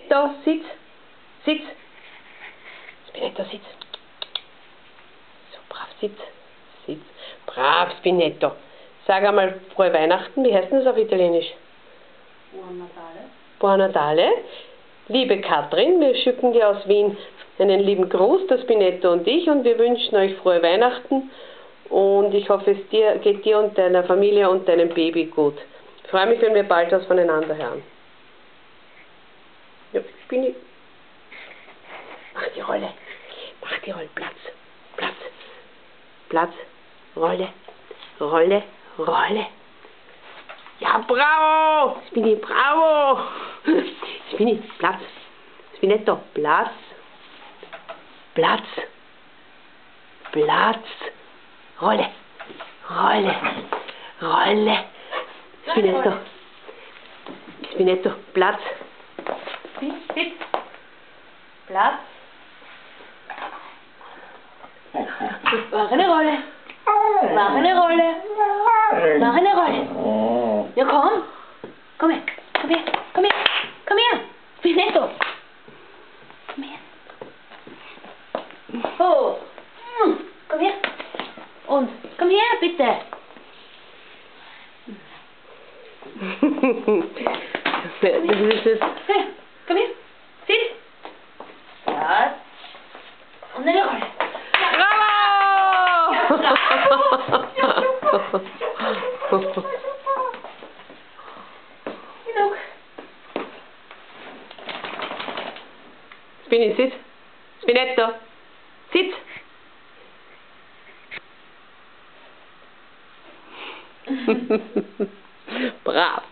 Spinetto, sitz. Sitz. Spinetto, sitz. So, brav, sitz. Sitz. Brav, Spinetto. Sag einmal frohe Weihnachten. Wie heißt denn das auf Italienisch? Buon Natale. Buon Natale. Liebe Katrin, wir schicken dir aus Wien einen lieben Gruß, der Spinetto und ich, und wir wünschen euch frohe Weihnachten und ich hoffe, geht dir und deiner Familie und deinem Baby gut. Ich freue mich, wenn wir bald was voneinander hören. Ja, Spinni. Mach die Rolle. Mach die Rolle. Platz. Platz. Platz. Rolle. Rolle. Rolle. Ja, bravo! Spinni, bravo! Spinni, Platz. Spinetto, Platz. Platz. Platz. Rolle. Rolle. Rolle. Spinetto. Spinetto, Platz. Sitz. Platz. Mach eine Rolle. Mach eine Rolle. Mach eine Rolle. Ja, komm. Komm her. Komm her. Komm her. Komm her. Spinetto. Komm her. Oh. Komm her. Und komm her, bitte. Das ist es. Komm her. Sitz. Ja. Und eine Rolle. Bravo! Genug. Spinni, sitz. Spinetto, sitz. Brav.